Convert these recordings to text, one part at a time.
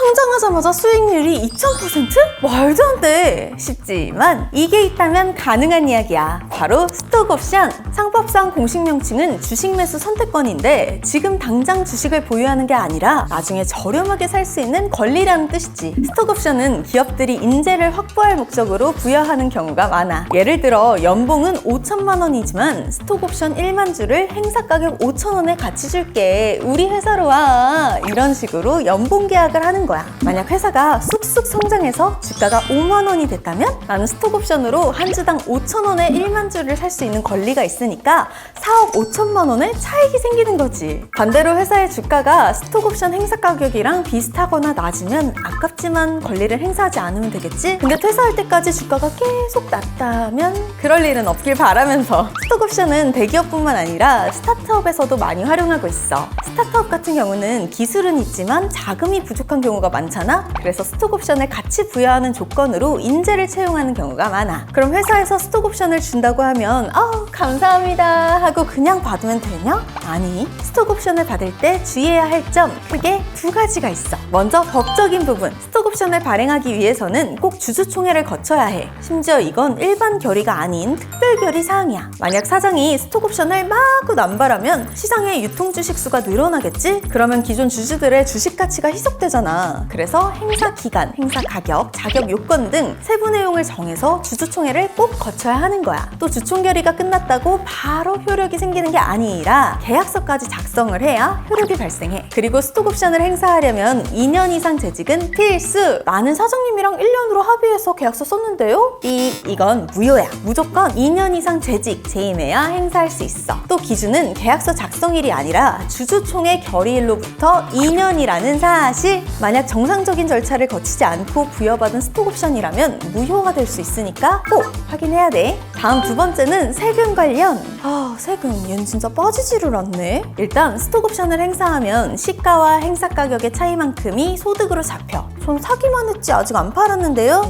상장하자마자 수익률이 2000%? 말도 안 돼! 싶지만 이게 있다면 가능한 이야기야. 바로 스톡옵션. 상법상 공식 명칭은 주식 매수 선택권인데 지금 당장 주식을 보유하는 게 아니라 나중에 저렴하게 살 수 있는 권리라는 뜻이지. 스톡옵션은 기업들이 인재를 확보할 목적으로 부여하는 경우가 많아. 예를 들어 연봉은 5천만 원이지만 스톡옵션 1만 주를 행사 가격 5천 원에 같이 줄게. 우리 회사로 와. 이런 식으로 연봉 계약을 하는 거야. 만약 회사가 쑥쑥 성장해서 주가가 5만 원이 됐다면 나는 스톡옵션으로 한 주당 5천 원에 1만 주를 살 수 있는 권리가 있으니까 4억 5천만 원의 차익이 생기는 거지. 반대로 회사의 주가가 스톡옵션 행사 가격이랑 비슷하거나 낮으면 아깝지만 권리를 행사하지 않으면 되겠지? 근데 퇴사할 때까지 주가가 계속 낮다면 그럴 일은 없길 바라면서 스톡옵션은 대기업뿐만 아니라 스타트업에서도 많이 활용하고 있어. 스타트업 같은 경우는 기술은 있지만 자금이 부족한 경우가 많잖아? 그래서 스톡옵션을 같이 부여하는 조건으로 인재를 채용하는 경우가 많아. 그럼 회사에서 스톡옵션을 준다고 하면 감사합니다 하고 그냥 받으면 되냐? 아니, 스톡옵션을 받을 때 주의해야 할 점 크게 두 가지가 있어. 먼저 법적인 부분. 스톡옵션을 발행하기 위해서는 꼭 주주총회를 거쳐야 해. 심지어 이건 일반 결의가 아닌 특별 결의 사항이야. 만약 사장이 스톡옵션을 마구 남발하면 시장의 유통 주식 수가 늘어나겠지? 그러면 기존 주주들의 주식 가치가 희석되잖아. 그래서 행사 기간, 행사 가격, 자격 요건 등 세부 내용을 정해서 주주총회를 꼭 거쳐야 하는 거야. 또 주총결의가 끝났다고 바로 효력이 생기는 게 아니라 계약서까지 작성을 해야 효력이 발생해. 그리고 스톡옵션을 행사하려면 2년 이상 재직은 필수! 나는 사장님이랑 1년으로 합의해서 계약서 썼는데요? 이건 무효야. 무조건 2년 이상 재직, 재임해야 행사할 수 있어. 또 기준은 계약서 작성일이 아니라 주주총회 결의일로부터 2년이라는 사실. 만약 정상적인 절차를 거치지 않고 부여받은 스톡옵션이라면 무효가 될 수 있으니까 꼭 확인해야 돼. 다음 두 번째는 세금 관련. 세금 얘는 진짜 빠지지를 않네. 일단 스톡옵션을 행사하면 시가와 행사 가격의 차이만큼이 소득으로 잡혀. 전 사기만 했지 아직 안 팔았는데요?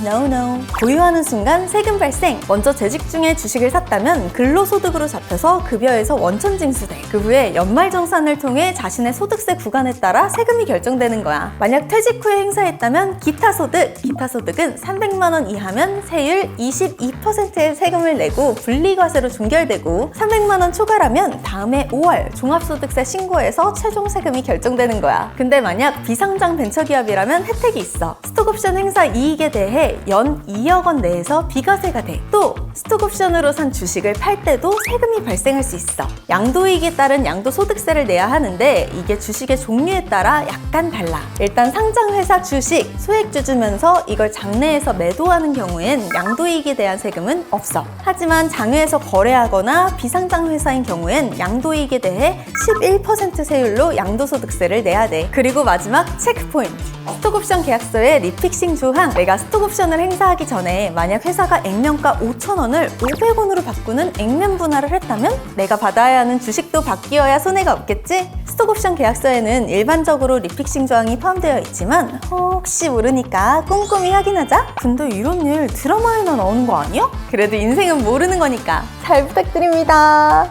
No. 보유하는 순간 세금 발생. 먼저 재직 중에 주식을 샀다면 근로소득으로 잡혀서 급여에서 원천 징수돼. 그 후에 연말정산을 통해 자신의 소득세 구간에 따라 세금이 결정되는 거야. 만약 퇴직 후에 행사했다면 기타소득. 기타소득은 300만 원 이하면 세율 22%의 세금을 내고 분리과세로 종결되고 300만 원 초과라면 다음해 5월 종합소득세 신고에서 최종 세금이 결정되는 거야. 근데 만약 비상장 벤처기업이라면 혜택이 있어. 스톡옵션 행사 이익에 대해 연 2억 원 내에서 비과세가 돼. 또 스톡옵션으로 산 주식을 팔 때도 세금이 발생할 수 있어. 양도이익에 따른 양도소득세를 내야 하는데 이게 주식의 종류에 따라 약간 달라. 일단 상장회사 주식, 소액주주면서 이걸 장내에서 매도하는 경우엔 양도이익에 대한 세금은 없어. 하지만 장외에서 거래하거나 비상장 회사인 경우엔 양도이익에 대해 11% 세율로 양도소득세를 내야 돼. 그리고 마지막 체크포인트. 스톡옵션 계약서의 리픽싱 조항. 내가 스톡옵션을 행사하기 전에 만약 회사가 액면가 5,000원을 500원으로 바꾸는 액면 분할을 했다면 내가 받아야 하는 주식도 바뀌어야 손해가 없겠지? 스톡옵션 계약서에는 일반적으로 리픽싱 조항이 포함되어 있지만 혹시 모르니까 꼼꼼히 확인하자. 근데 이런 일 드라마에나 나오는 거 아니야? 그래도 인생은 모르는 거니까 잘 부탁드립니다.